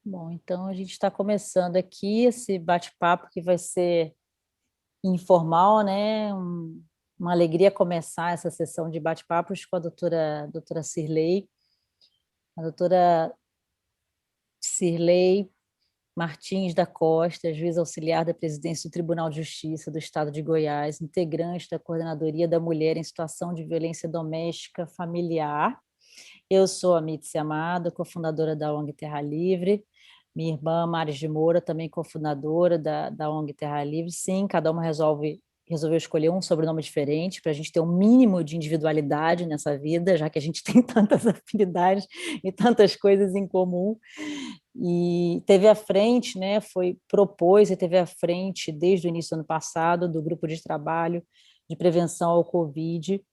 Bom, então a gente está começando aqui esse bate-papo que vai ser informal, né? Uma alegria começar essa sessão de bate-papos com a doutora Cirlei. A doutora Cirlei Martins da Costa, juiz auxiliar da presidência do Tribunal de Justiça do Estado de Goiás, integrante da Coordenadoria da Mulher em Situação de Violência Doméstica Familiar. Eu sou a Mítia Amado, cofundadora da ONG Terra Livre. Minha irmã Maris de Moura, também cofundadora da ONG Terra Livre. Sim, cada uma resolveu escolher um sobrenome diferente para a gente ter um mínimo de individualidade nessa vida, já que a gente tem tantas afinidades e tantas coisas em comum. E teve à frente, né, propôs e teve à frente, desde o início do ano passado, do grupo de trabalho de prevenção ao Covid,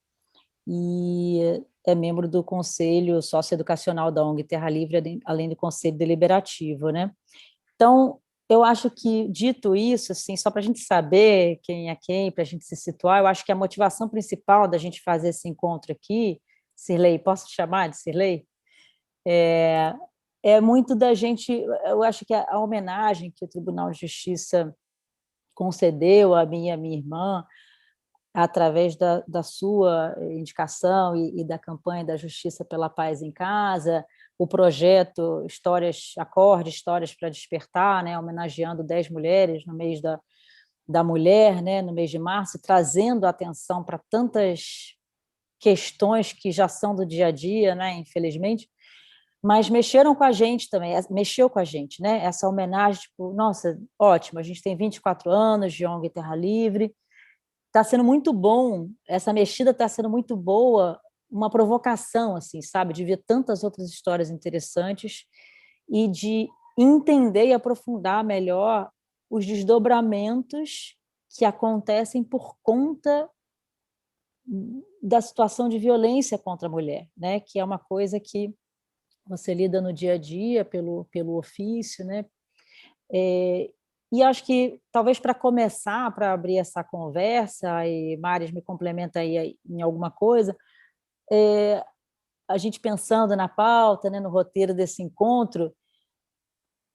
e é membro do Conselho Socioeducacional da ONG Terra Livre, além do Conselho Deliberativo, né? Então, eu acho que, dito isso, assim, só para a gente saber quem é quem, para a gente se situar, eu acho que a motivação principal da gente fazer esse encontro aqui, Cirlei, posso te chamar de Cirlei? É muito da gente, eu acho que a homenagem que o Tribunal de Justiça concedeu a mim e a minha irmã, através da sua indicação e da campanha da Justiça pela Paz em Casa, o projeto Histórias para Despertar, né, homenageando 10 mulheres no mês da mulher, né, no mês de março, trazendo atenção para tantas questões que já são do dia a dia, né, infelizmente, mas mexeram com a gente também, mexeu com a gente, né? Essa homenagem, tipo, nossa, ótimo, a gente tem 24 anos de ONG Terra Livre, está sendo muito bom, essa mexida está sendo muito boa, uma provocação, assim, sabe, de ver tantas outras histórias interessantes e de entender e aprofundar melhor os desdobramentos que acontecem por conta da situação de violência contra a mulher, né? Que é uma coisa que você lida no dia a dia pelo ofício, né? E acho que, talvez para começar, para abrir essa conversa, e Maris me complementa aí em alguma coisa, a gente pensando na pauta, né, no roteiro desse encontro,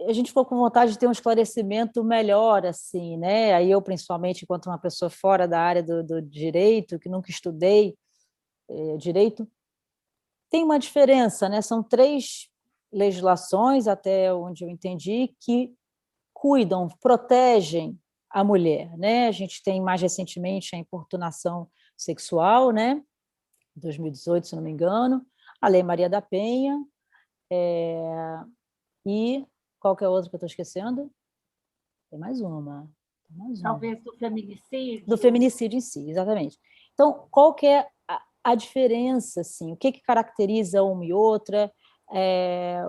a gente ficou com vontade de ter um esclarecimento melhor, assim, né? Aí eu, principalmente, enquanto uma pessoa fora da área do direito, que nunca estudei direito, tem uma diferença, né? São 3 legislações, até onde eu entendi, que cuidam, protegem a mulher, né? A gente tem mais recentemente a importunação sexual, né? 2018, se não me engano, a Lei Maria da Penha, e qual que é a outra que eu estou esquecendo? Tem mais uma. Tem mais uma. Talvez do Do feminicídio. feminicídio em si, exatamente. Então, qual que é a diferença, assim? O que caracteriza uma e outra? É,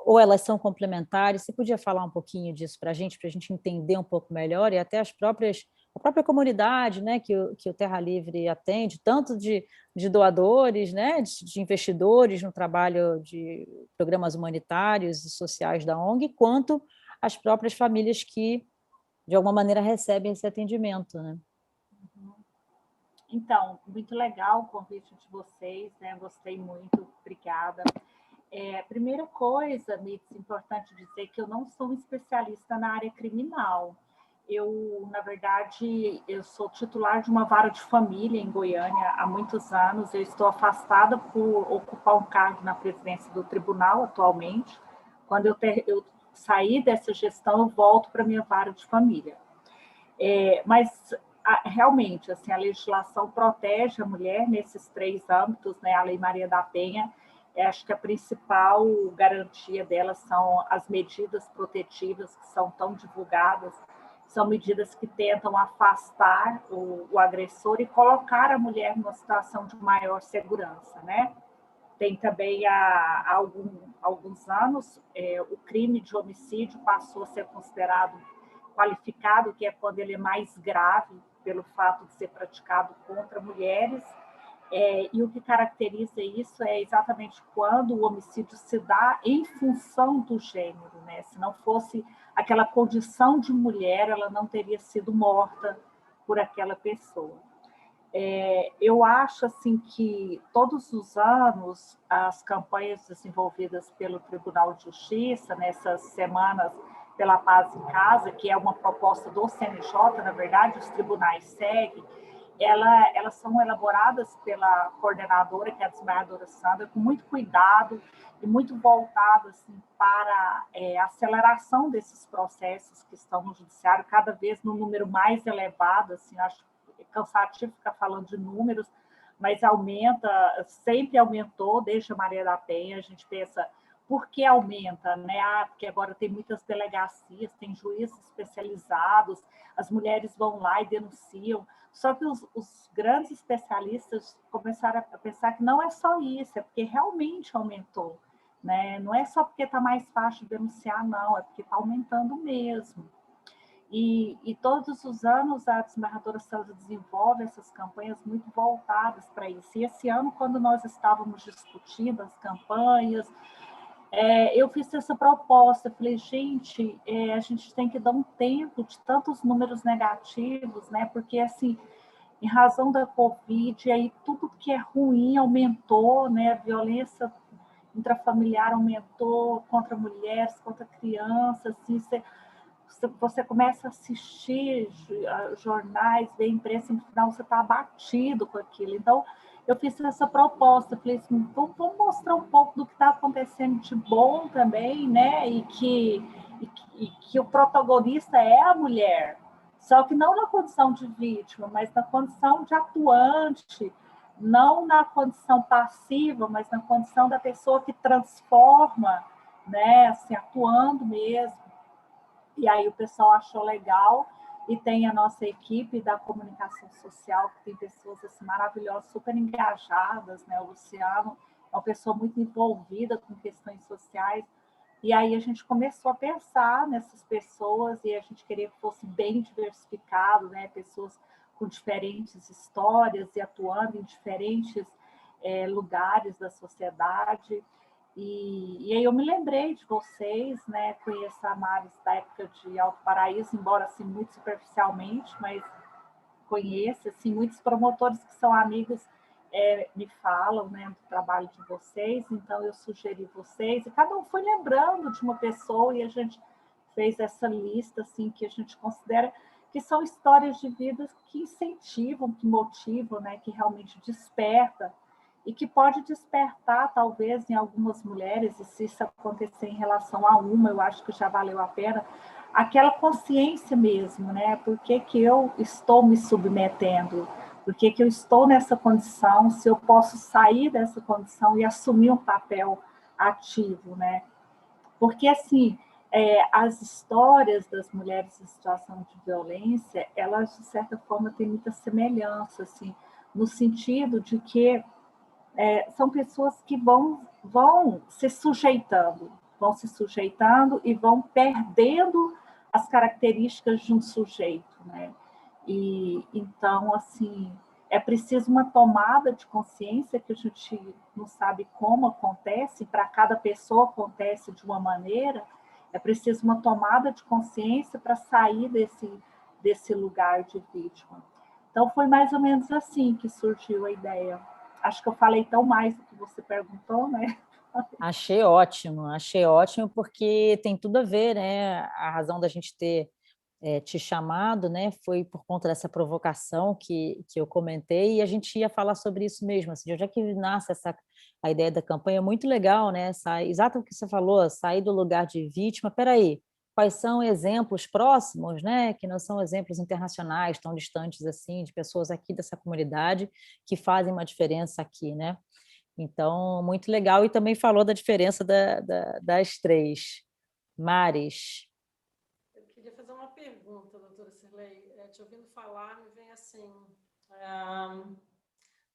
ou elas são complementares? Você podia falar um pouquinho disso para a gente entender um pouco melhor, e até a própria comunidade, né, que o Terra Livre atende, tanto de doadores, né, de investidores no trabalho de programas humanitários e sociais da ONG, quanto as próprias famílias que, de alguma maneira, recebem esse atendimento, né? Então, muito legal o convite de vocês, né? Gostei muito, obrigada. Primeira coisa, Mits, importante dizer que eu não sou um especialista na área criminal. Eu, na verdade, eu sou titular de uma vara de família em Goiânia há muitos anos. Eu estou afastada por ocupar um cargo na presidência do tribunal atualmente. Quando eu sair dessa gestão, eu volto para a minha vara de família. Mas realmente, assim, a legislação protege a mulher nesses 3 âmbitos, né? A Lei Maria da Penha, acho que a principal garantia dela são as medidas protetivas que são tão divulgadas, são medidas que tentam afastar o agressor e colocar a mulher numa situação de maior segurança, né? Tem também, há alguns anos, o crime de homicídio passou a ser considerado qualificado, que é quando ele é mais grave, pelo fato de ser praticado contra mulheres. E o que caracteriza isso é exatamente quando o homicídio se dá em função do gênero, né? Se não fosse aquela condição de mulher, ela não teria sido morta por aquela pessoa. Eu acho assim que todos os anos as campanhas desenvolvidas pelo Tribunal de Justiça nessas semanas pela paz em casa, que é uma proposta do CNJ, na verdade os tribunais seguem, elas são elaboradas pela coordenadora, que é a desembargadora Sandra, com muito cuidado e muito voltado assim, para a aceleração desses processos que estão no judiciário, cada vez no número mais elevado, assim, acho cansativo ficar falando de números, mas aumenta, sempre aumentou desde a Maria da Penha. A gente pensa, por que aumenta? Né? Porque agora tem muitas delegacias, tem juízes especializados, as mulheres vão lá e denunciam. Só que os grandes especialistas começaram a pensar que não é só isso, é porque realmente aumentou. Né? Não é só porque está mais fácil denunciar, não, é porque está aumentando mesmo. E todos os anos a desembargadora Sandra desenvolve essas campanhas muito voltadas para isso. E esse ano, quando nós estávamos discutindo as campanhas, eu fiz essa proposta, falei, gente, a gente tem que dar um tempo de tantos números negativos, né? Porque, assim, em razão da Covid, aí tudo que é ruim aumentou, né? A violência intrafamiliar aumentou contra mulheres, contra crianças, assim, você começa a assistir jornais, ver imprensa, no final você está abatido com aquilo. Então, eu fiz essa proposta, falei assim, vamos mostrar um pouco do que está acontecendo de bom também, né? E que o protagonista é a mulher, só que não na condição de vítima, mas na condição de atuante, não na condição passiva, mas na condição da pessoa que transforma, né? Assim, atuando mesmo. E aí o pessoal achou legal, e tem a nossa equipe da comunicação social, que tem pessoas assim, maravilhosas, super engajadas, né? O Luciano é uma pessoa muito envolvida com questões sociais, e aí a gente começou a pensar nessas pessoas, e a gente queria que fosse bem diversificado, né? Pessoas com diferentes histórias e atuando em diferentes lugares da sociedade. E aí eu me lembrei de vocês, né? Conheço a Maris da época de Alto Paraíso, embora assim muito superficialmente, mas conheço, assim, muitos promotores que são amigos me falam, né, do trabalho de vocês, então eu sugeri vocês, e cada um foi lembrando de uma pessoa, e a gente fez essa lista, assim, que a gente considera que são histórias de vida que incentivam, que motivam, né, que realmente desperta, e que pode despertar, talvez, em algumas mulheres, e se isso acontecer em relação a uma, eu acho que já valeu a pena, aquela consciência mesmo, né? Por que que eu estou me submetendo? Por que que eu estou nessa condição? Se eu posso sair dessa condição e assumir um papel ativo, né? Porque, assim, as histórias das mulheres em situação de violência, elas, de certa forma, têm muita semelhança, assim, no sentido de que são pessoas que vão se sujeitando e vão perdendo as características de um sujeito, né? E então, assim, é preciso uma tomada de consciência que a gente não sabe como acontece, para cada pessoa acontece de uma maneira, é preciso uma tomada de consciência para sair desse lugar de vítima. Então, foi mais ou menos assim que surgiu a ideia. Acho que eu falei tão mais do que você perguntou, né? Achei ótimo, porque tem tudo a ver, né? A razão da gente ter te chamado, né, foi por conta dessa provocação que eu comentei, e a gente ia falar sobre isso mesmo, assim, de onde é que nasce a ideia da campanha, muito legal, né, exato o que você falou, sair do lugar de vítima, peraí, quais são exemplos próximos, né, que não são exemplos internacionais, tão distantes assim, de pessoas aqui dessa comunidade que fazem uma diferença aqui, né? Então, muito legal, e também falou da diferença das três. Maris. Eu queria fazer uma pergunta, doutora Cirlei. Te ouvindo falar, me vem assim...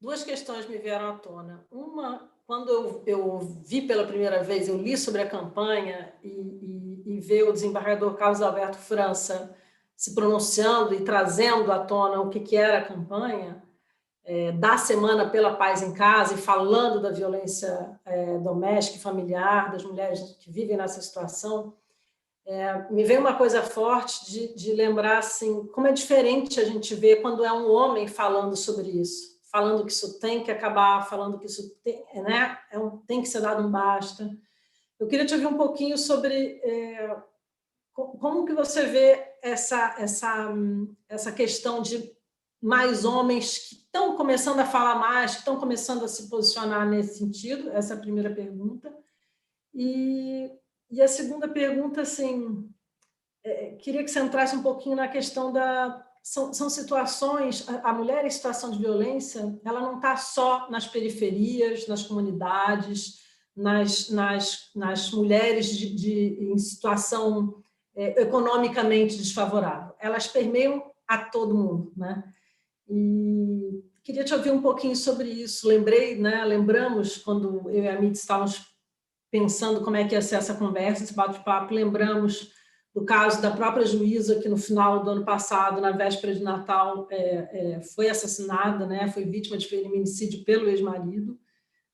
duas questões me vieram à tona. Uma, quando eu vi pela primeira vez, eu li sobre a campanha e ver o desembargador Carlos Alberto França se pronunciando e trazendo à tona o que era a campanha, da Semana pela Paz em Casa, e falando da violência doméstica e familiar, das mulheres que vivem nessa situação, me veio uma coisa forte de lembrar assim, como é diferente a gente ver quando é um homem falando sobre isso, falando que isso tem que acabar, falando que isso tem, né, tem que ser dado um basta. Eu queria te ouvir um pouquinho sobre como que você vê essa questão de mais homens que estão começando a falar mais, que estão começando a se posicionar nesse sentido. Essa é a primeira pergunta. E a segunda pergunta, assim, queria que você entrasse um pouquinho na questão são situações, a mulher em situação de violência, ela não está só nas periferias, nas comunidades, nas mulheres em situação economicamente desfavorável. Elas permeiam a todo mundo, né? E queria te ouvir um pouquinho sobre isso. Lembramos, quando eu e a Mitz estávamos pensando como é que ia ser essa conversa, esse bate-papo, lembramos do caso da própria juíza, que no final do ano passado, na véspera de Natal, foi assassinada, né? Foi vítima de feminicídio pelo ex-marido,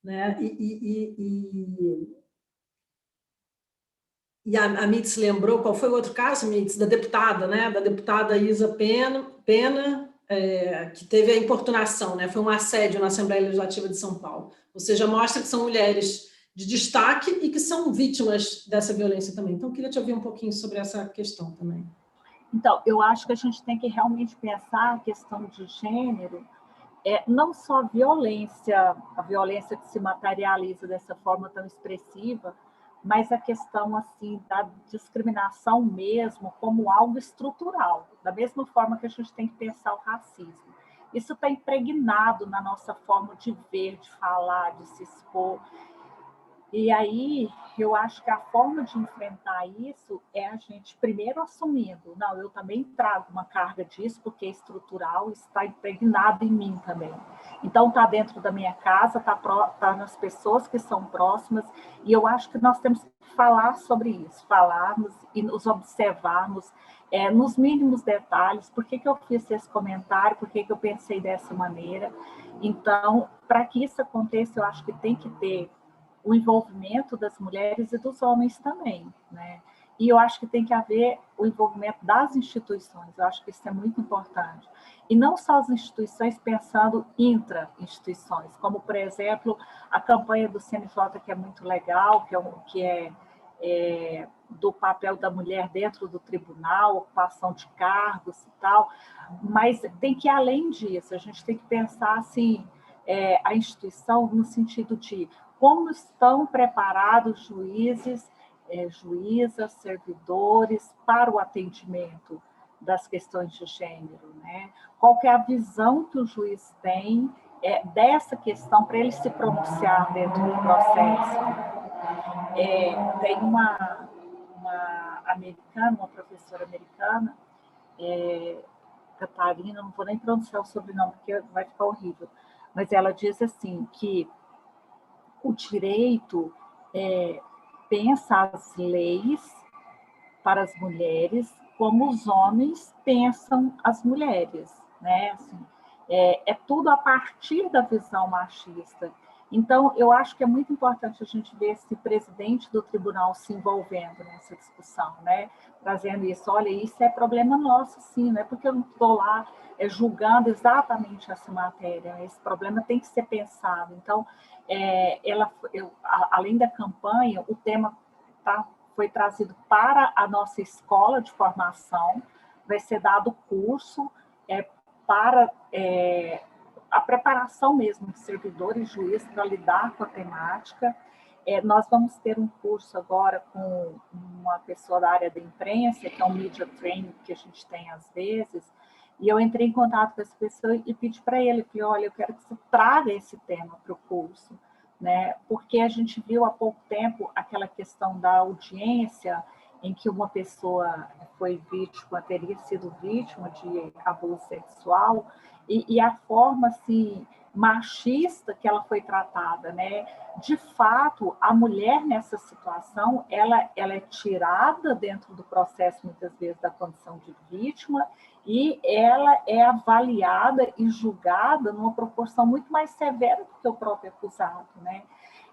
né? E a Mitz lembrou, qual foi o outro caso, Mitz? Da deputada, né? Da deputada Isa Pena, que teve a importunação, né? Foi um assédio na Assembleia Legislativa de São Paulo. Ou seja, mostra que são mulheres de destaque e que são vítimas dessa violência também. Então, eu queria te ouvir um pouquinho sobre essa questão também. Então, eu acho que a gente tem que realmente pensar a questão de gênero, não só a violência que se materializa dessa forma tão expressiva, mas a questão assim da discriminação mesmo como algo estrutural, da mesma forma que a gente tem que pensar o racismo. Isso está impregnado na nossa forma de ver, de falar, de se expor. E aí, eu acho que a forma de enfrentar isso é a gente primeiro assumindo, não, eu também trago uma carga disso, porque é estrutural, está impregnado em mim também. Então, está dentro da minha casa, está nas pessoas que são próximas, e eu acho que nós temos que falar sobre isso, falarmos e nos observarmos nos mínimos detalhes, por que eu fiz esse comentário, por que eu pensei dessa maneira. Então, para que isso aconteça, eu acho que tem que ter o envolvimento das mulheres e dos homens também, né? E eu acho que tem que haver o envolvimento das instituições, eu acho que isso é muito importante. E não só as instituições pensando intra-instituições, como, por exemplo, a campanha do CNJ, que é muito legal, que é do papel da mulher dentro do tribunal, ocupação de cargos e tal, mas tem que ir além disso, a gente tem que pensar assim, a instituição no sentido de como estão preparados juízes, juízas, servidores para o atendimento das questões de gênero, né? Qual que é a visão que o juiz tem dessa questão para ele se pronunciar dentro do processo? Tem uma americana, uma professora americana, Catarina, não vou nem pronunciar o sobrenome porque vai ficar horrível, mas ela diz assim que o direito pensa as leis para as mulheres como os homens pensam as mulheres, né? Assim, tudo a partir da visão machista. Então, eu acho que é muito importante a gente ver esse presidente do tribunal se envolvendo nessa discussão, né? Trazendo isso, olha, isso é problema nosso, sim, não é porque eu não estou lá julgando exatamente essa matéria, esse problema tem que ser pensado. Então, além da campanha, o tema foi trazido para a nossa escola de formação, vai ser dado curso para a preparação mesmo de servidores e juízes para lidar com a temática. Nós vamos ter um curso agora com uma pessoa da área da imprensa, que é um media training que a gente tem às vezes, e eu entrei em contato com essa pessoa e pedi para ele, falei, olha, eu quero que você traga esse tema para o curso, né? Porque a gente viu há pouco tempo aquela questão da audiência em que uma pessoa foi vítima, teria sido vítima de abuso sexual, e a forma assim, machista que ela foi tratada, né? De fato, a mulher nessa situação, ela é tirada dentro do processo, muitas vezes, da condição de vítima, e ela é avaliada e julgada numa proporção muito mais severa do que o próprio acusado, né?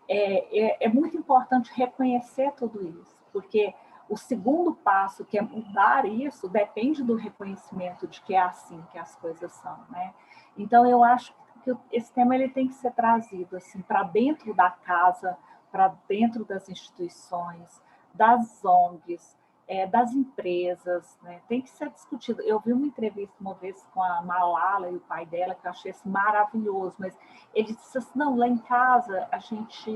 É muito importante reconhecer tudo isso, porque o segundo passo, que é mudar isso, depende do reconhecimento de que é assim que as coisas são, né? Então, eu acho que esse tema ele tem que ser trazido assim, para dentro da casa, para dentro das instituições, das ONGs, das empresas, né? Tem que ser discutido. Eu vi uma entrevista uma vez com a Malala e o pai dela, que eu achei assim, maravilhoso, mas ele disse assim, não, lá em casa a gente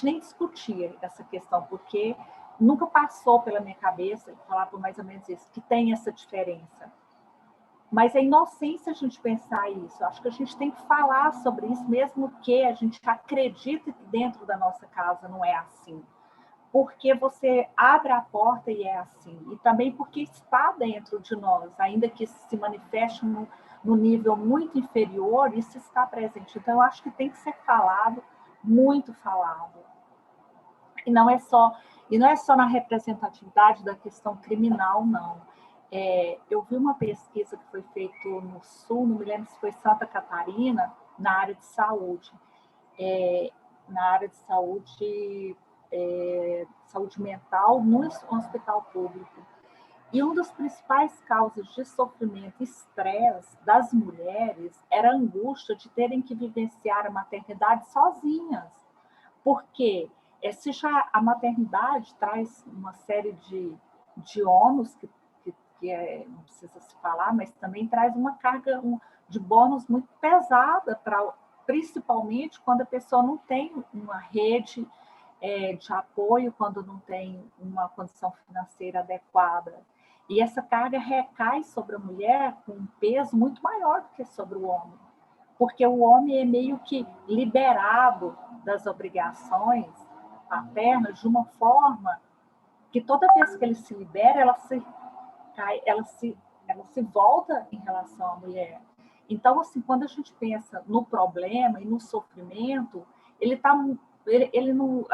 nem discutia essa questão, porque nunca passou pela minha cabeça, ele falava mais ou menos isso, que tem essa diferença. Mas é inocência a gente pensar isso. Acho que a gente tem que falar sobre isso, mesmo que a gente acredite que dentro da nossa casa não é assim. Porque você abre a porta e é assim. E também porque está dentro de nós, ainda que se manifeste no nível muito inferior, isso está presente. Então, eu acho que tem que ser falado, muito falado. E não é só na representatividade da questão criminal, não. Eu vi uma pesquisa que foi feita no Sul, não me lembro se foi Santa Catarina, na área de saúde. Na área de saúde, saúde mental, no hospital público. E uma das principais causas de sofrimento e estresse das mulheres era a angústia de terem que vivenciar a maternidade sozinhas. Porque se já a maternidade traz uma série de ônus que não precisa se falar, mas também traz uma carga de bônus muito pesada, principalmente quando a pessoa não tem uma rede de apoio, quando não tem uma condição financeira adequada. E essa carga recai sobre a mulher com um peso muito maior do que sobre o homem, porque o homem é meio que liberado das obrigações paternas de uma forma que toda vez que ele se libera, ela se volta em relação à mulher. Então, assim, quando a gente pensa no problema e no sofrimento, ele não,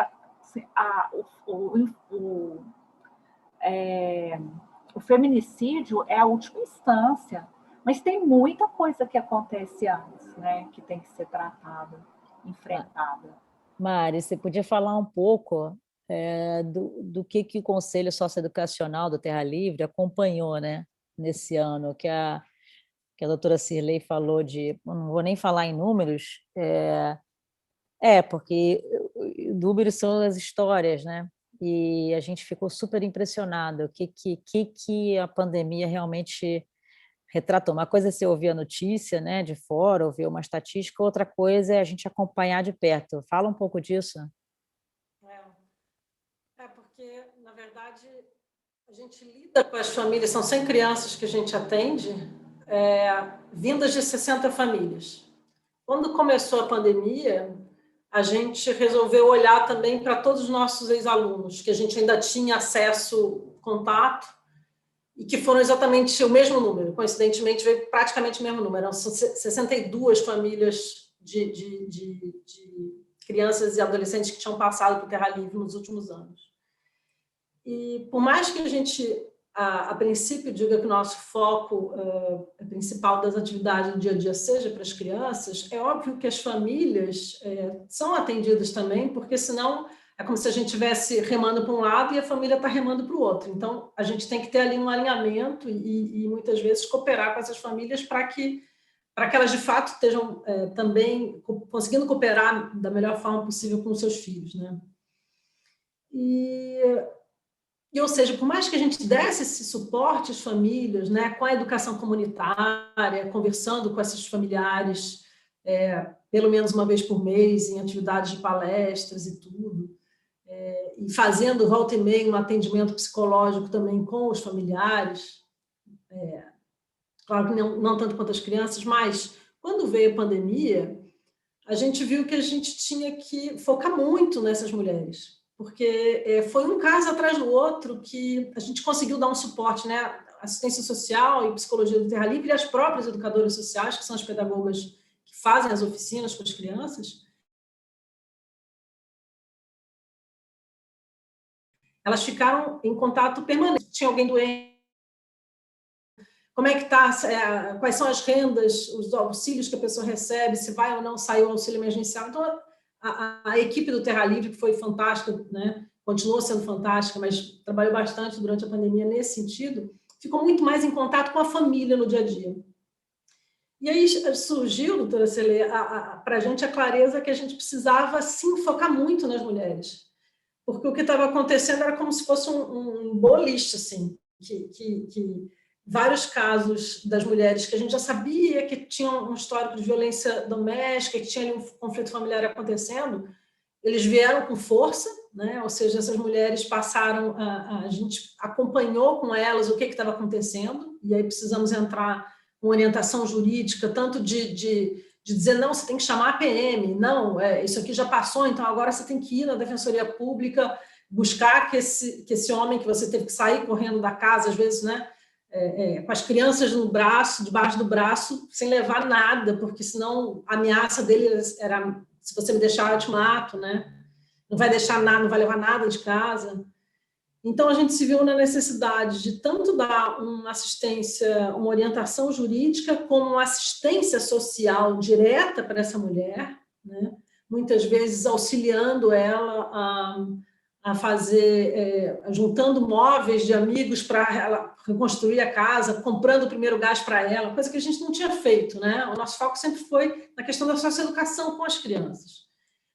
assim, o feminicídio é a última instância, mas tem muita coisa que acontece antes, né, que tem que ser tratada, enfrentada. Mari, você podia falar um pouco do que o Conselho Socioeducacional do Terra Livre acompanhou, né, nesse ano, que a doutora Cirlei falou não vou nem falar em números, porque números são as histórias, né? E a gente ficou super impressionado o que a pandemia realmente retratou. Uma coisa é você ouvir a notícia, né, de fora, ouvir uma estatística, outra coisa é a gente acompanhar de perto. Fala um pouco disso. Porque, na verdade, a gente lida com as famílias, são 100 crianças que a gente atende, vindas de 60 famílias. Quando começou a pandemia, a gente resolveu olhar também para todos os nossos ex-alunos, que a gente ainda tinha acesso, contato, e que foram exatamente o mesmo número. Coincidentemente, veio praticamente o mesmo número. Eram 62 famílias de crianças e adolescentes que tinham passado por Terra Livre nos últimos anos. E por mais que a gente, a princípio, diga que o nosso foco principal das atividades do dia a dia seja para as crianças, é óbvio que as famílias são atendidas também, porque senão é como se a gente estivesse remando para um lado e a família está remando para o outro. Então, a gente tem que ter ali um alinhamento e muitas vezes cooperar com essas famílias para que elas, de fato, estejam também conseguindo cooperar da melhor forma possível com os seus filhos, né? Ou seja, por mais que a gente desse esse suporte às famílias, né, com a educação comunitária, conversando com esses familiares, pelo menos uma vez por mês, em atividades de palestras e tudo, e fazendo volta e meia um atendimento psicológico também com os familiares, claro que não tanto quanto as crianças, mas quando veio a pandemia, a gente viu que a gente tinha que focar muito nessas mulheres, porque foi um caso atrás do outro que a gente conseguiu dar um suporte, né? Assistência social e psicologia do Terra Livre e as próprias educadoras sociais, que são as pedagogas que fazem as oficinas com as crianças, elas ficaram em contato permanente. Tinha alguém doente, como é que está, quais são as rendas, os auxílios que a pessoa recebe, se vai ou não sair o auxílio emergencial. Então, a equipe do Terra Livre, que foi fantástica, né, continua sendo fantástica, mas trabalhou bastante durante a pandemia nesse sentido, ficou muito mais em contato com a família no dia a dia. E aí surgiu, doutora Celê, para a gente a clareza que a gente precisava, sim, focar muito nas mulheres. Porque o que estava acontecendo era como se fosse um boliche, assim, que vários casos das mulheres que a gente já sabia que tinham um histórico de violência doméstica, que tinha ali um conflito familiar acontecendo, eles vieram com força, né? Ou seja, essas mulheres passaram, a gente acompanhou com elas o que estava acontecendo, e aí precisamos entrar com orientação jurídica, tanto de dizer, não, você tem que chamar a PM, não, isso aqui já passou, então agora você tem que ir na Defensoria Pública, buscar que esse homem que você teve que sair correndo da casa, às vezes, né, com as crianças no braço, debaixo do braço, sem levar nada, porque senão a ameaça dele era, se você me deixar, eu te mato, né? Não vai deixar nada, não vai levar nada de casa. Então, a gente se viu na necessidade de tanto dar uma assistência, uma orientação jurídica, como uma assistência social direta para essa mulher, né? Muitas vezes auxiliando ela a fazer, juntando móveis de amigos para ela reconstruir a casa, comprando o primeiro gás para ela, coisa que a gente não tinha feito, né? O nosso foco sempre foi na questão da socioeducação com as crianças.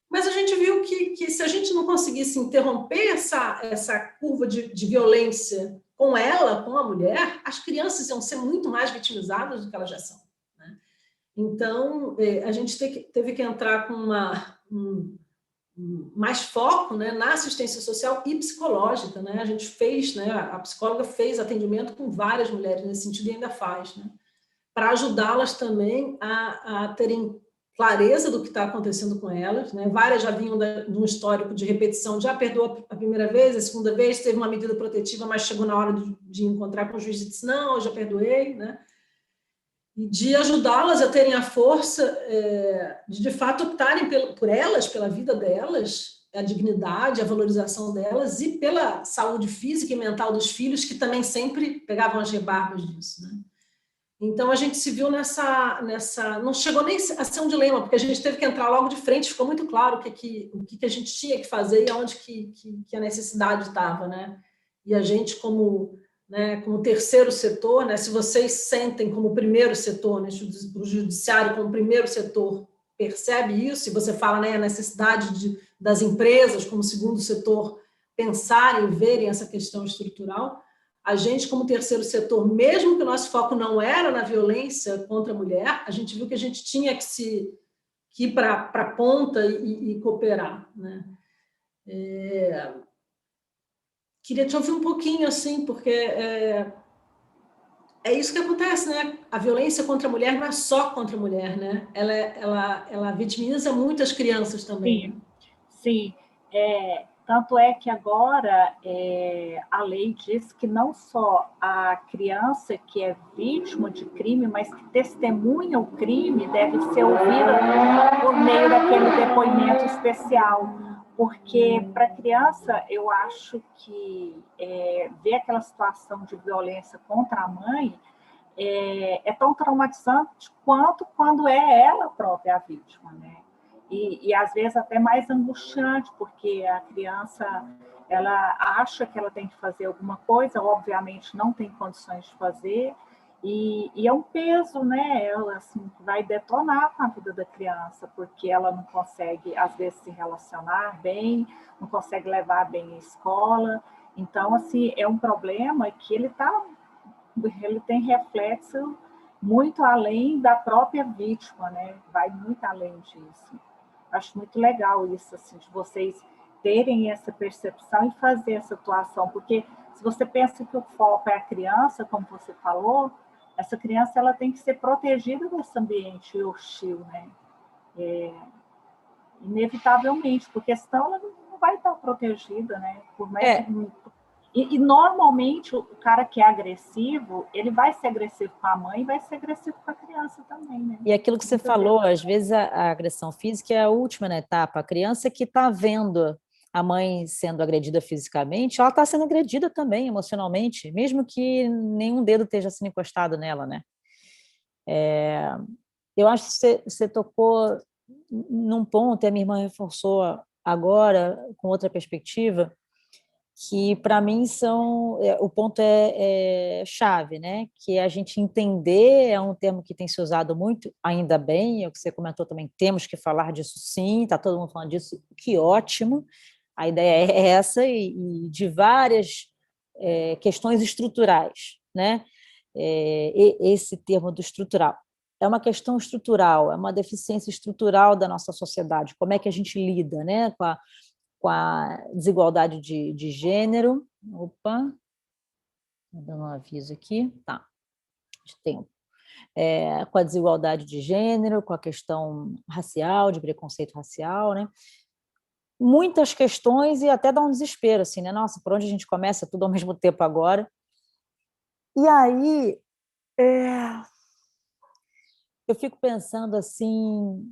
Mas a gente viu que se a gente não conseguisse interromper essa curva de violência com ela, com a mulher, as crianças iam ser muito mais vitimizadas do que elas já são, né? Então, a gente teve que entrar com mais foco, né, na assistência social e psicológica, né? A gente fez, né, a psicóloga fez atendimento com várias mulheres nesse sentido e ainda faz, né, para ajudá-las também a terem clareza do que está acontecendo com elas, né? Várias já vinham de um histórico de repetição, já perdoou a primeira vez, a segunda vez teve uma medida protetiva, mas chegou na hora de encontrar com o juiz e disse, não, eu já perdoei, né? E de ajudá-las a terem a força de fato, optarem por elas, pela vida delas, a dignidade, a valorização delas e pela saúde física e mental dos filhos, que também sempre pegavam as rebarbas disso, né? Então, a gente se viu nessa... Não chegou nem a ser um dilema, porque a gente teve que entrar logo de frente, ficou muito claro o que a gente tinha que fazer e onde que a necessidade estava, né? E a gente, como terceiro setor, né, se vocês sentem como primeiro setor, né, o judiciário como primeiro setor percebe isso, e você fala, né, a necessidade das empresas como segundo setor pensarem e verem essa questão estrutural, a gente, como terceiro setor, mesmo que o nosso foco não era na violência contra a mulher, a gente viu que a gente tinha que ir para a ponta e cooperar, né? Queria te ouvir um pouquinho, assim, porque é isso que acontece, né? A violência contra a mulher não é só contra a mulher, né? Ela vitimiza muitas crianças também. Sim, sim. Tanto é que agora a lei diz que não só a criança que é vítima de crime, mas que testemunha o crime, deve ser ouvida por meio daquele depoimento especial. Porque para a criança, eu acho que ver aquela situação de violência contra a mãe é tão traumatizante quanto quando é ela própria a vítima, né? E às vezes até mais angustiante, porque a criança ela acha que ela tem que fazer alguma coisa, obviamente não tem condições de fazer, e é um peso, né? Ela assim, vai detonar com a vida da criança, porque ela não consegue, às vezes, se relacionar bem, não consegue levar bem a escola. Então, assim, é um problema que ele tem reflexo muito além da própria vítima, né? Vai muito além disso. Acho muito legal isso, assim, de vocês terem essa percepção e fazer essa atuação, porque se você pensa que o foco é a criança, como você falou, essa criança ela tem que ser protegida desse ambiente hostil, né? Inevitavelmente, porque senão ela não vai estar protegida, né? Por mais E normalmente o cara que é agressivo, ele vai ser agressivo com a mãe e vai ser agressivo com a criança também, né? E aquilo que você falou, às vezes a agressão física é a última na etapa. A criança que está vendo a mãe sendo agredida fisicamente, ela está sendo agredida também emocionalmente, mesmo que nenhum dedo esteja sendo encostado nela, né? Eu acho que você tocou num ponto, e a minha irmã reforçou agora, com outra perspectiva, que para mim o ponto é chave, né? Que a gente entender, é um termo que tem se usado muito, ainda bem, é o que você comentou também, temos que falar disso sim, está todo mundo falando disso, que ótimo, a ideia é essa, e de várias questões estruturais, né? Esse termo do estrutural. É uma questão estrutural, é uma deficiência estrutural da nossa sociedade, como é que a gente lida, né, com a desigualdade de gênero. Opa, vou dando um aviso aqui, tá, de tempo. Com a desigualdade de gênero, com a questão racial, de preconceito racial, né? Muitas questões, e até dá um desespero, assim, né? Nossa, por onde a gente começa tudo ao mesmo tempo agora? E aí, eu fico pensando assim,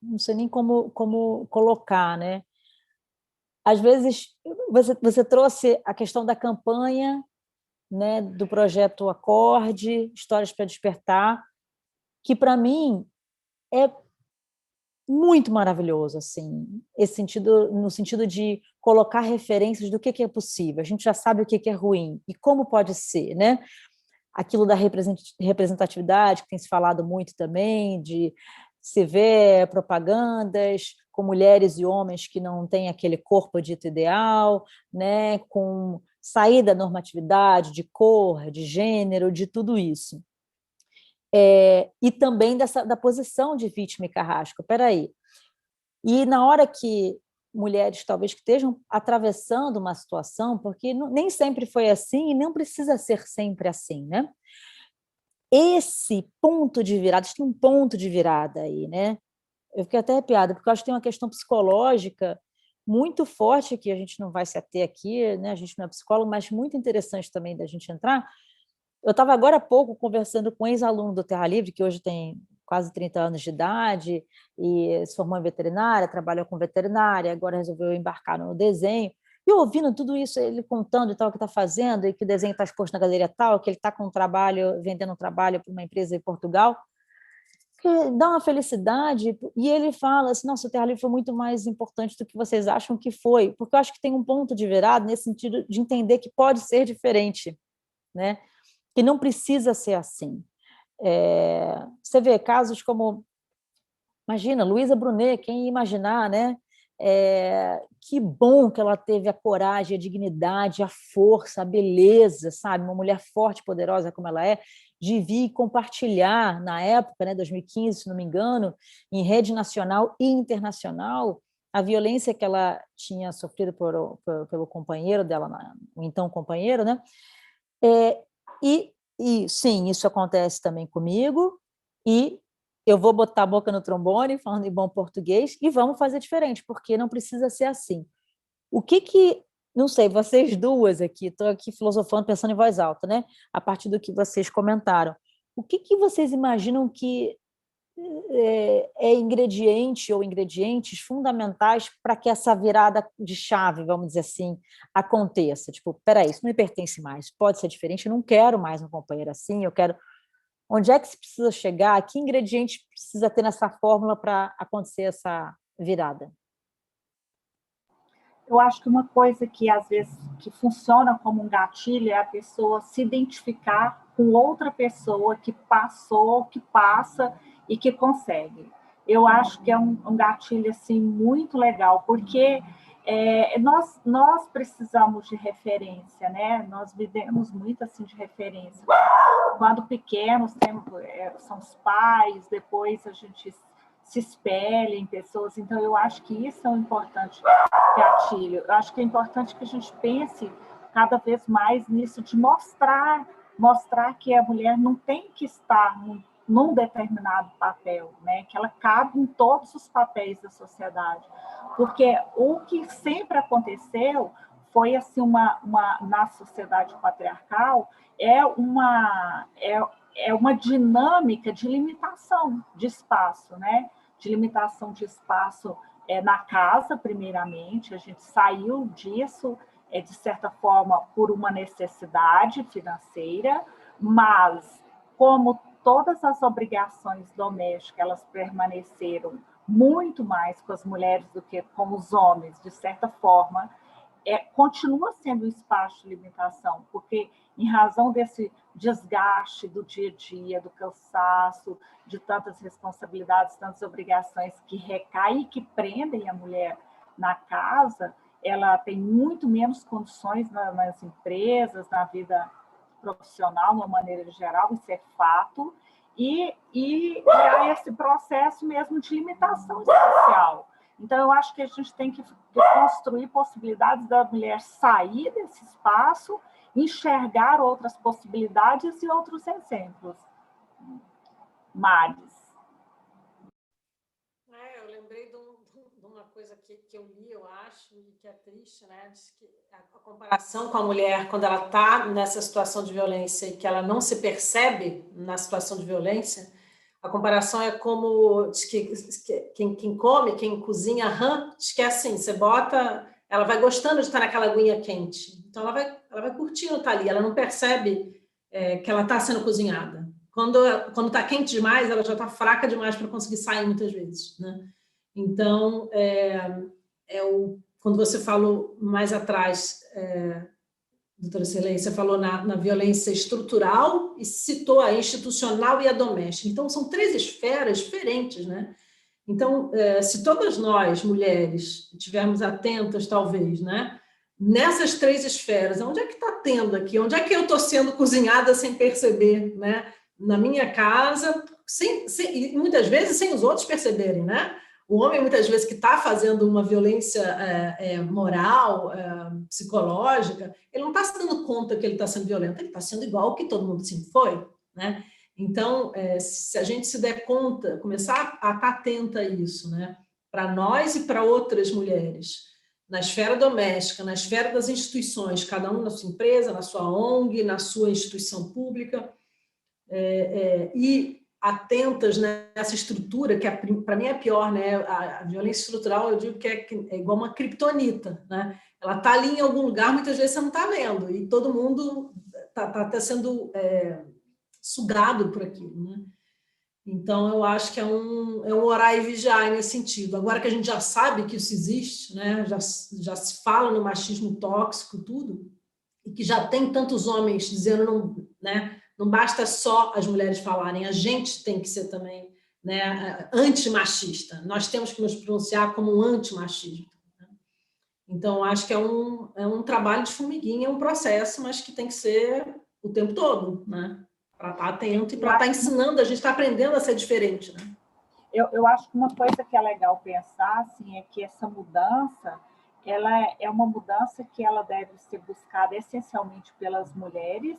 não sei nem como colocar, né? Às vezes, você trouxe a questão da campanha, né, do projeto Acorde, Histórias para Despertar, que para mim é muito maravilhoso, assim, esse sentido, no sentido de colocar referências do que é possível. A gente já sabe o que é ruim e como pode ser, né? Aquilo da representatividade, que tem se falado muito também, de se ver propagandas com mulheres e homens que não têm aquele corpo dito ideal, né, com sair da normatividade de cor, de gênero, de tudo isso. E também da posição de vítima e carrasco. Espera aí. E na hora que mulheres talvez que estejam atravessando uma situação, porque nem sempre foi assim e não precisa ser sempre assim, né? Esse ponto de virada, tem um ponto de virada aí, né? Eu fiquei até arrepiada, porque eu acho que tem uma questão psicológica muito forte, que a gente não vai se ater aqui, né? A gente não é psicólogo, mas muito interessante também da gente entrar. Eu estava agora há pouco conversando com um ex-aluno do Terra Livre, que hoje tem quase 30 anos de idade, e se formou em veterinária, trabalhou com veterinária, agora resolveu embarcar no desenho. E ouvindo tudo isso, ele contando e tal, o que está fazendo, e que o desenho está exposto na galeria tal, que ele está com um trabalho, vendendo um trabalho para uma empresa em Portugal, que dá uma felicidade. E ele fala assim, nossa, o Terra Livre foi muito mais importante do que vocês acham que foi, porque eu acho que tem um ponto de virada nesse sentido de entender que pode ser diferente, né? Que não precisa ser assim. Você vê casos como, imagina, Luísa Brunet, quem ia imaginar, né? Que bom que ela teve a coragem, a dignidade, a força, a beleza, sabe? Uma mulher forte, poderosa como ela é, de vir compartilhar, na época, né, 2015, se não me engano, em rede nacional e internacional, a violência que ela tinha sofrido pelo companheiro dela, o então companheiro, né? E sim, isso acontece também comigo, e eu vou botar a boca no trombone, falando em bom português, e vamos fazer diferente, porque não precisa ser assim. Não sei, vocês duas aqui, estou aqui filosofando, pensando em voz alta, né? A partir do que vocês comentaram. O que vocês imaginam que ingrediente ou ingredientes fundamentais para que essa virada de chave, vamos dizer assim, aconteça? Tipo, peraí, isso não me pertence mais, pode ser diferente, eu não quero mais um companheiro assim, eu quero... Onde é que se precisa chegar? Que ingrediente precisa ter nessa fórmula para acontecer essa virada? Eu acho que uma coisa que às vezes que funciona como um gatilho é a pessoa se identificar com outra pessoa que passou, que passa e que consegue. Eu acho que é um gatilho assim muito legal, porque nós precisamos de referência, né? Nós vivemos muito assim de referência. Quando pequenos são os pais, depois a gente se espelha em pessoas. Então eu acho que isso é um importante gatilho. Eu acho que é importante que a gente pense cada vez mais nisso de mostrar que a mulher não tem que estar num determinado papel, né? Que ela cabe em todos os papéis da sociedade. Porque o que sempre aconteceu foi assim na sociedade patriarcal é uma dinâmica de limitação de espaço, né? De limitação de espaço na casa, primeiramente, a gente saiu disso, de certa forma, por uma necessidade financeira, mas como todas as obrigações domésticas elas permaneceram muito mais com as mulheres do que com os homens, de certa forma, continua sendo um espaço de limitação, porque em razão desse desgaste do dia a dia, do cansaço, de tantas responsabilidades, tantas obrigações que recaem e que prendem a mulher na casa, ela tem muito menos condições nas empresas, na vida profissional, de uma maneira geral, isso é fato, e há esse processo mesmo de limitação espacial. Então, eu acho que a gente tem que construir possibilidades da mulher sair desse espaço, enxergar outras possibilidades e outros exemplos. Maris. Eu lembrei de uma coisa que eu li, eu acho, e que é triste, né? Diz que a comparação com a mulher, quando ela está nessa situação de violência e que ela não se percebe na situação de violência, a comparação é como diz que quem come, quem cozinha rã, diz que é assim, você bota, ela vai gostando de estar naquela aguinha quente, então ela vai curtindo estar ali, ela não percebe que ela está sendo cozinhada. Quando está quente demais, ela já está fraca demais para conseguir sair muitas vezes, né? Então, quando você falou mais atrás, doutora Sirlei, você falou na violência estrutural e citou a institucional e a doméstica. Então, são 3 esferas diferentes, né? Então, se todas nós, mulheres, estivermos atentas, talvez, né? Nessas 3 esferas, onde é que está tendo aqui? Onde é que eu estou sendo cozinhada sem perceber, né? Na minha casa, e muitas vezes sem os outros perceberem, né? O homem, muitas vezes, que está fazendo uma violência moral, psicológica, ele não está se dando conta que ele está sendo violento, ele está sendo igual que todo mundo sempre foi, né? Então, se a gente se der conta, começar a estar atenta a isso, né? Para nós e para outras mulheres, na esfera doméstica, na esfera das instituições, cada um na sua empresa, na sua ONG, na sua instituição pública, e atentas nessa estrutura, que para mim é pior, né? A violência estrutural, eu digo que é igual uma criptonita, né? Ela está ali em algum lugar, muitas vezes você não está vendo, e todo mundo está sendo sugado por aquilo, né? Então, eu acho que é um orar e vigiar nesse sentido. Agora que a gente já sabe que isso existe, né? Já se fala no machismo tóxico, tudo, e que já tem tantos homens dizendo, não, né? Não basta só as mulheres falarem, a gente tem que ser também, né, antimachista. Nós temos que nos pronunciar como um antimachismo. Né? Então, acho que é um trabalho de formiguinha, é um processo, mas que tem que ser o tempo todo, né? Para estar atento e para estar ensinando, a gente está aprendendo a ser diferente. Né? Eu acho que uma coisa que é legal pensar assim, é que essa mudança ela é uma mudança que ela deve ser buscada essencialmente pelas mulheres,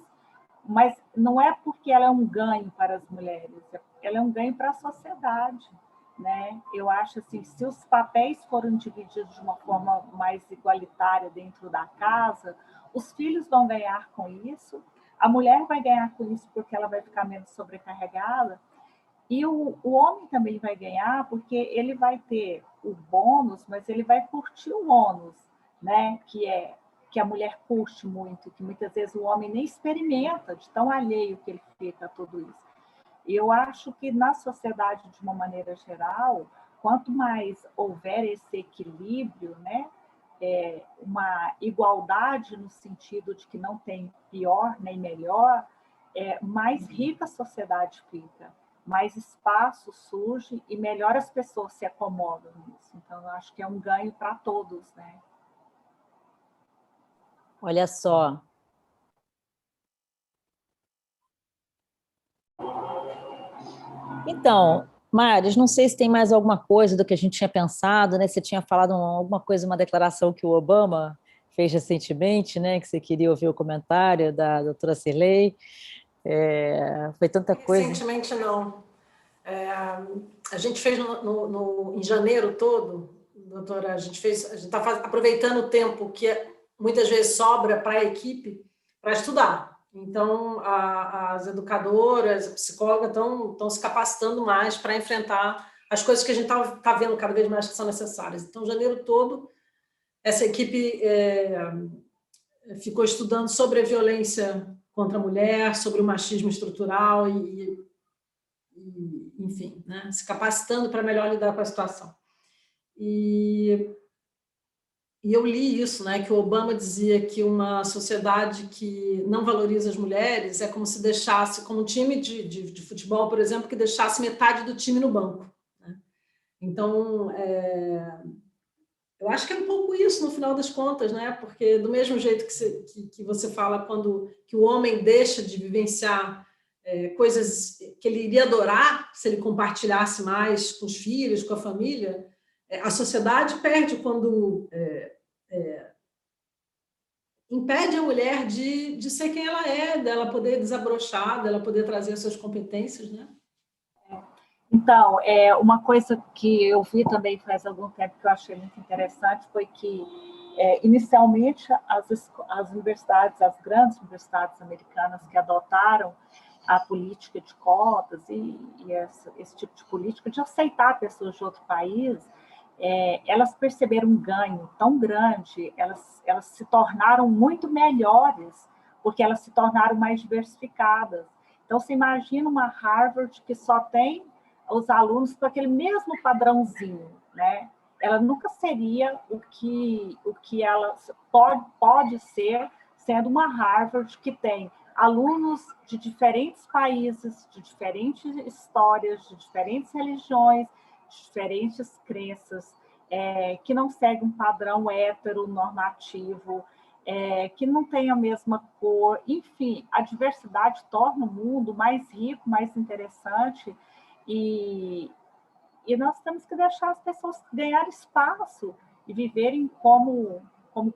mas não é porque ela é um ganho para as mulheres, ela é um ganho para a sociedade, né? Eu acho assim, se os papéis forem divididos de uma forma mais igualitária dentro da casa, os filhos vão ganhar com isso, a mulher vai ganhar com isso porque ela vai ficar menos sobrecarregada, e o homem também vai ganhar porque ele vai ter o bônus, mas ele vai curtir o ônus, né? Que a mulher curte muito, que muitas vezes o homem nem experimenta, de tão alheio que ele fica a tudo isso. E eu acho que na sociedade, de uma maneira geral, quanto mais houver esse equilíbrio, né? Uma igualdade no sentido de que não tem pior nem melhor, mais rica a sociedade fica, mais espaço surge e melhor as pessoas se acomodam nisso. Então, eu acho que é um ganho para todos, né? Olha só. Então, Maris, não sei se tem mais alguma coisa do que a gente tinha pensado, né? Você tinha falado alguma coisa, uma declaração que o Obama fez recentemente, né? Que você queria ouvir o comentário da doutora Sirlei. Foi tanta coisa. Recentemente, não. A gente fez em janeiro todo, doutora, a gente está aproveitando o tempo que muitas vezes sobra para a equipe para estudar. Então, as educadoras, a psicóloga estão se capacitando mais para enfrentar as coisas que a gente está vendo cada vez mais que são necessárias. Então, janeiro todo, essa equipe ficou estudando sobre a violência contra a mulher, sobre o machismo estrutural e enfim, né, se capacitando para melhor lidar com a situação. E eu li isso, né, que o Obama dizia que uma sociedade que não valoriza as mulheres é como se deixasse, como um time de futebol, por exemplo, que deixasse metade do time no banco, né? Então, eu acho que é um pouco isso, no final das contas, né? Porque do mesmo jeito que você fala que o homem deixa de vivenciar coisas que ele iria adorar se ele compartilhasse mais com os filhos, com a família, a sociedade perde quando impede a mulher de ser quem ela é, dela poder desabrochar, dela poder trazer as suas competências, né? Então, uma coisa que eu vi também faz algum tempo que eu achei muito interessante foi que, inicialmente, as universidades, as grandes universidades americanas que adotaram a política de cotas e esse tipo de política, de aceitar pessoas de outro país, elas perceberam um ganho tão grande, elas se tornaram muito melhores, porque elas se tornaram mais diversificadas. Então, você imagina uma Harvard que só tem os alunos com aquele mesmo padrãozinho, né? Ela nunca seria o que ela pode ser, sendo uma Harvard que tem alunos de diferentes países, de diferentes histórias, de diferentes religiões, de diferentes crenças, que não seguem um padrão heteronormativo, que não tem a mesma cor. Enfim, a diversidade torna o mundo mais rico, mais interessante, e nós temos que deixar as pessoas ganhar espaço e viverem como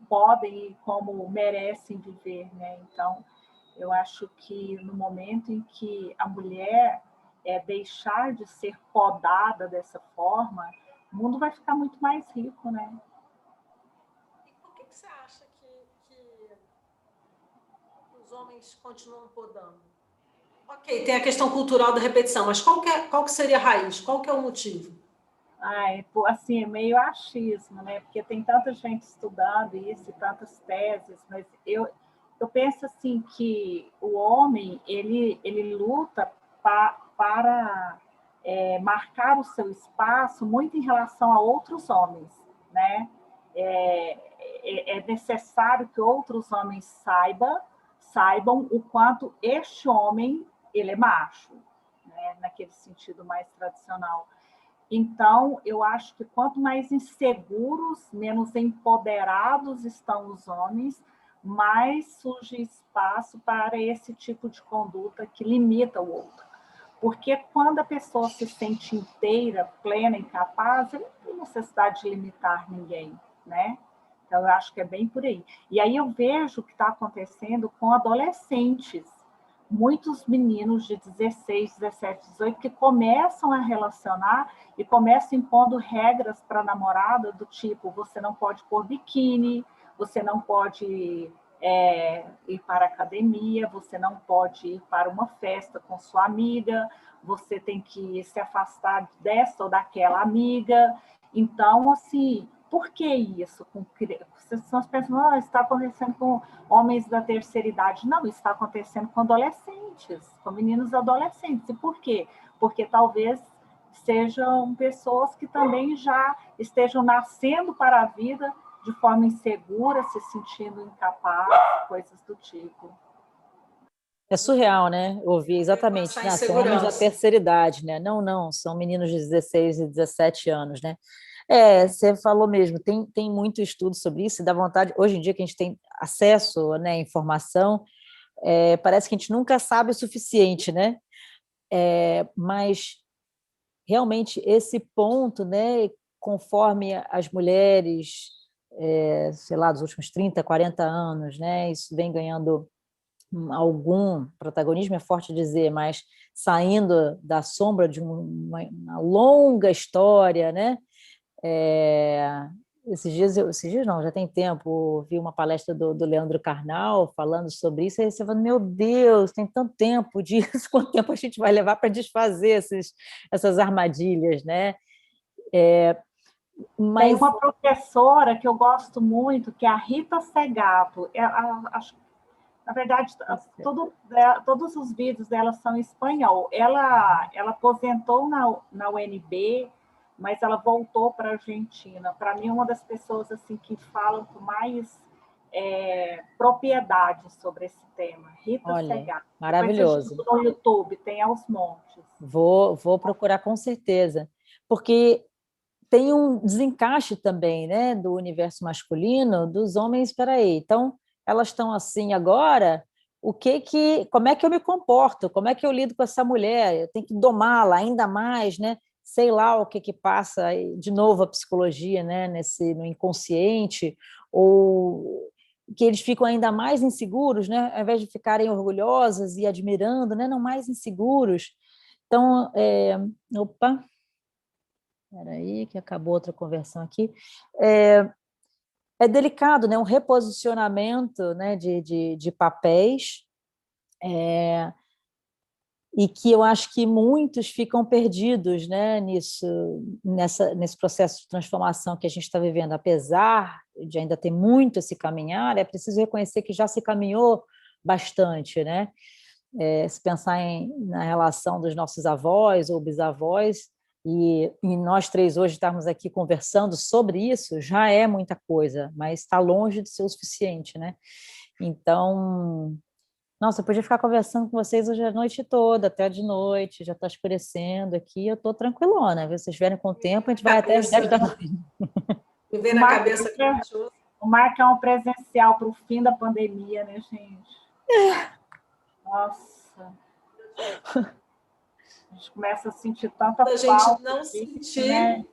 podem e como merecem viver, né? Então, eu acho que no momento em que a mulher deixar de ser podada dessa forma, o mundo vai ficar muito mais rico, né? E por que você acha que os homens continuam podando? Ok, tem a questão cultural da repetição, mas qual que seria a raiz? Qual que é o motivo? Assim, é meio achismo, né? Porque tem tanta gente estudando isso, tantas teses, mas eu penso assim que o homem ele luta para marcar o seu espaço muito em relação a outros homens, né? É necessário que outros homens saibam o quanto este homem ele é macho, né? Naquele sentido mais tradicional. Então, eu acho que quanto mais inseguros, menos empoderados estão os homens, mais surge espaço para esse tipo de conduta que limita o outro. Porque quando a pessoa se sente inteira, plena e capaz, ela não tem necessidade de limitar ninguém, né? Então, eu acho que é bem por aí. E aí eu vejo o que está acontecendo com adolescentes, muitos meninos de 16, 17, 18 que começam a relacionar e começam impondo regras para a namorada do tipo, você não pode pôr biquíni, você não pode ir para a academia, você não pode ir para uma festa com sua amiga, você tem que se afastar dessa ou daquela amiga. Então, assim, por que isso? Nós pensamos, está acontecendo com homens da terceira idade. Não, está acontecendo com adolescentes, com meninos adolescentes. E por quê? Porque talvez sejam pessoas que também já estejam nascendo para a vida de forma insegura, se sentindo incapaz, coisas do tipo. É surreal, né? Ouvir exatamente, né? São homens da terceira idade, né? Não, são meninos de 16 e 17 anos, né? Você falou mesmo, tem muito estudo sobre isso, e dá vontade, hoje em dia que a gente tem acesso, né, à informação, parece que a gente nunca sabe o suficiente, né? Mas realmente esse ponto, né, conforme as mulheres, sei lá, dos últimos 30, 40 anos, né, isso vem ganhando algum protagonismo, é forte dizer, mas saindo da sombra de uma longa história, né? Esses dias não, já tem tempo, vi uma palestra do Leandro Carnal falando sobre isso, e aí você fala, meu Deus, tem tanto tempo disso, quanto tempo a gente vai levar para desfazer essas armadilhas, né? Tem uma professora que eu gosto muito, que é a Rita Segato. Na verdade, todos os vídeos dela são em espanhol. Ela aposentou na UNB, mas ela voltou para a Argentina. Para mim, uma das pessoas assim que falam com mais propriedade sobre esse tema. Rita Olha, Segato. maravilhoso. No YouTube, tem aos montes. Vou procurar com certeza, porque tem um desencaixe também, né, do universo masculino, dos homens. Espera aí, então elas estão assim agora, como é que eu me comporto? Como é que eu lido com essa mulher? Eu tenho que domá-la ainda mais, né? Sei lá o que passa de novo a psicologia, né, no inconsciente, ou que eles ficam ainda mais inseguros, né, ao invés de ficarem orgulhosas e admirando, né, não, mais inseguros. Então, opa, espera aí, que acabou outra conversão aqui. É delicado, né? Um reposicionamento, né, de papéis, e que eu acho que muitos ficam perdidos, né, nesse processo de transformação que a gente está vivendo. Apesar de ainda ter muito a se caminhar, é preciso reconhecer que já se caminhou bastante, né? Se pensar na relação dos nossos avós ou bisavós, e nós três hoje estarmos aqui conversando sobre isso, já é muita coisa, mas está longe de ser o suficiente, né? Então, nossa, eu podia ficar conversando com vocês hoje a noite toda, até de noite, já está escurecendo aqui, eu estou tranquilona, se vocês vierem com o tempo, a gente vai até as 10 da noite. Me vem na cabeça que o marcar presencial para o fim da pandemia, né, gente? Nossa. A gente começa a sentir tanta falta. A gente não sentir, né?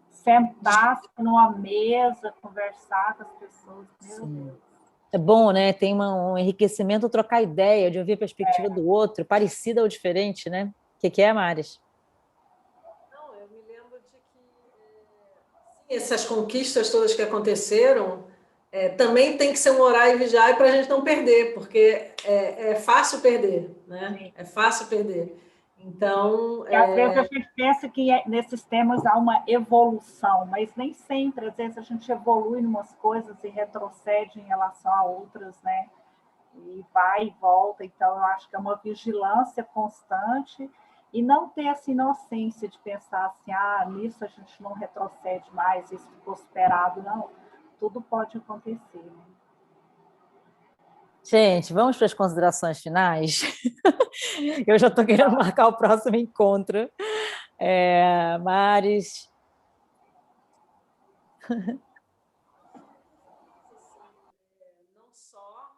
Sentar numa mesa, conversar com as pessoas. Meu Deus. É bom, né? Tem um enriquecimento, trocar ideia, de ouvir a perspectiva do outro, parecida ou diferente, né? O que é, Maris? Não, eu me lembro de que sim, essas conquistas todas que aconteceram também tem que ser um orar e vigiar para a gente não perder, porque é fácil perder, né? Sim. É fácil perder. Então, às vezes a gente pensa que nesses temas há uma evolução, mas nem sempre. Às vezes a gente evolui em umas coisas e retrocede em relação a outras, né? E vai e volta. Então, eu acho que é uma vigilância constante e não ter essa inocência de pensar assim, nisso a gente não retrocede mais, isso ficou superado. Não, tudo pode acontecer, né? Gente, vamos para as considerações finais? Eu já estou querendo marcar o próximo encontro. Maris. Não só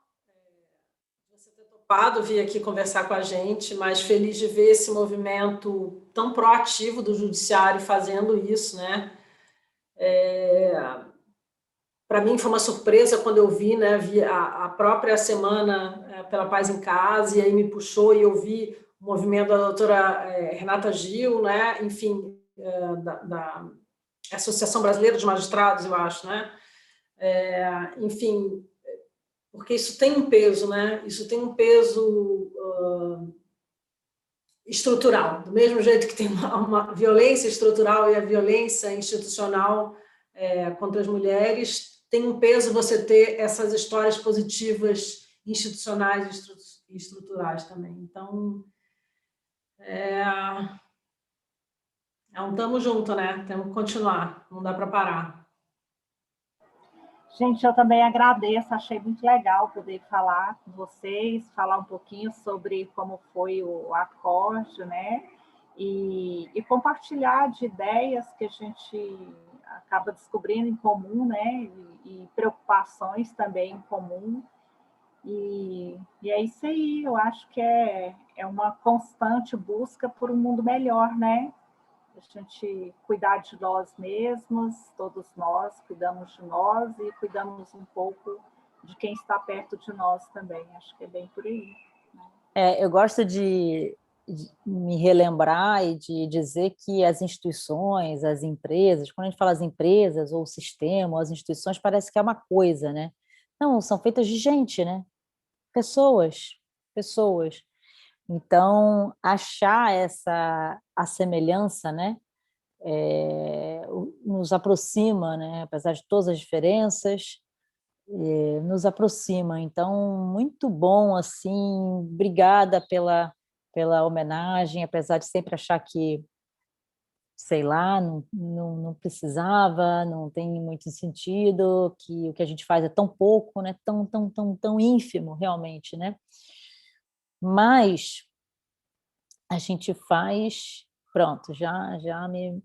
você ter topado vir aqui conversar com a gente, mas feliz de ver esse movimento tão proativo do judiciário fazendo isso, né? Para mim foi uma surpresa quando eu vi, né? Vi a própria Semana pela Paz em Casa, e aí me puxou e eu vi o movimento da doutora Renata Gil, né? Enfim, da Associação Brasileira de Magistrados, eu acho, né? Enfim, porque isso tem um peso, né? Isso tem um peso estrutural, do mesmo jeito que tem uma violência estrutural e a violência institucional contra as mulheres, tem um peso você ter essas histórias positivas institucionais e estruturais também. Então, um tamo junto, né? Temos que continuar, não dá para parar. Gente, eu também agradeço, achei muito legal poder falar com vocês, falar um pouquinho sobre como foi o acorde, né? E compartilhar de ideias que a gente acaba descobrindo em comum, né? E preocupações também em comum. E é isso aí, eu acho que é uma constante busca por um mundo melhor, né? A gente cuidar de nós mesmos, todos nós cuidamos de nós e cuidamos um pouco de quem está perto de nós também. Acho que é bem por aí. Né? Eu gosto de me relembrar e de dizer que as instituições, as empresas, quando a gente fala as empresas ou o sistema, ou as instituições, parece que é uma coisa, né? Não, são feitas de gente, né? Pessoas. Então, achar a semelhança, né? Nos aproxima, né? Apesar de todas as diferenças, nos aproxima. Então, muito bom, assim, obrigada pela homenagem, apesar de sempre achar que, sei lá, não precisava, não tem muito sentido, que o que a gente faz é tão pouco, né? Tão ínfimo, realmente, né? Mas a gente faz, pronto, já me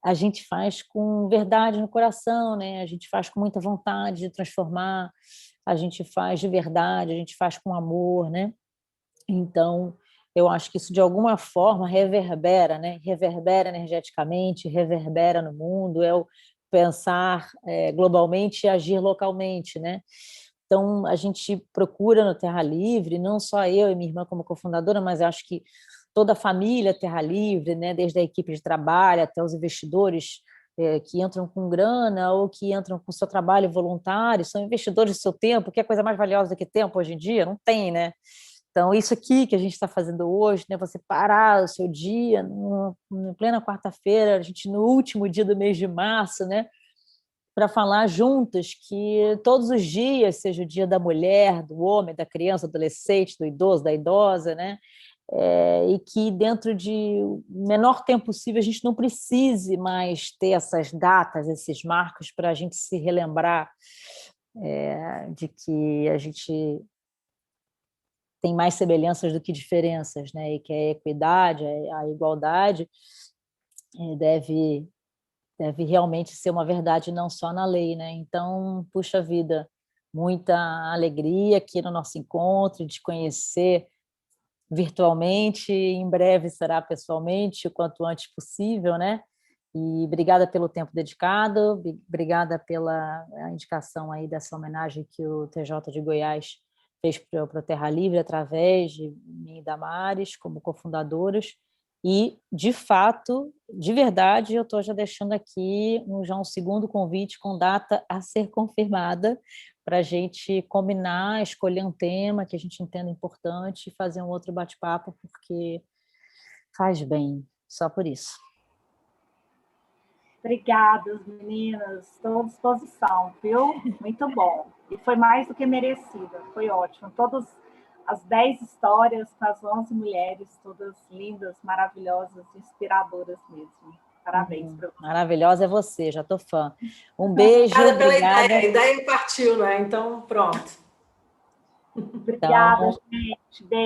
a gente faz com verdade no coração, né? A gente faz com muita vontade de transformar, a gente faz de verdade, a gente faz com amor, né? Então, eu acho que isso de alguma forma reverbera, né? Reverbera energeticamente, reverbera no mundo, é o pensar globalmente e agir localmente, né? Então, a gente procura no Terra Livre, não só eu e minha irmã como cofundadora, mas eu acho que toda a família Terra Livre, né, desde a equipe de trabalho até os investidores que entram com grana ou que entram com seu trabalho voluntário, são investidores do seu tempo, que é coisa mais valiosa do que tempo hoje em dia? Não tem, né? Então, isso aqui que a gente está fazendo hoje, né, você parar o seu dia, no plena quarta-feira, a gente no último dia do mês de março, né, para falar juntas que todos os dias, seja o dia da mulher, do homem, da criança, do adolescente, do idoso, da idosa, né, e que dentro de menor tempo possível a gente não precise mais ter essas datas, esses marcos para a gente se relembrar de que a gente tem mais semelhanças do que diferenças, né? E que a equidade, a igualdade deve realmente ser uma verdade não só na lei, né? Então, puxa vida, muita alegria aqui no nosso encontro, de conhecer virtualmente, em breve será pessoalmente, o quanto antes possível, né? E obrigada pelo tempo dedicado, obrigada pela indicação aí dessa homenagem que o TJ de Goiás fez para o Terra Livre através de mim e Damares como cofundadoras. E, de fato, de verdade, eu estou já deixando aqui já um segundo convite com data a ser confirmada para a gente combinar, escolher um tema que a gente entenda importante e fazer um outro bate-papo, porque faz bem, só por isso. Obrigada, meninas. Estou à disposição, viu? Muito bom. E foi mais do que merecida. Foi ótimo. Todas as 10 histórias com as 11 mulheres, todas lindas, maravilhosas, inspiradoras mesmo. Parabéns para você. Maravilhosa é você, já estou fã. Um beijo. Obrigada pela ideia. A ideia partiu, né? Então, pronto. Obrigada, gente. Beijo.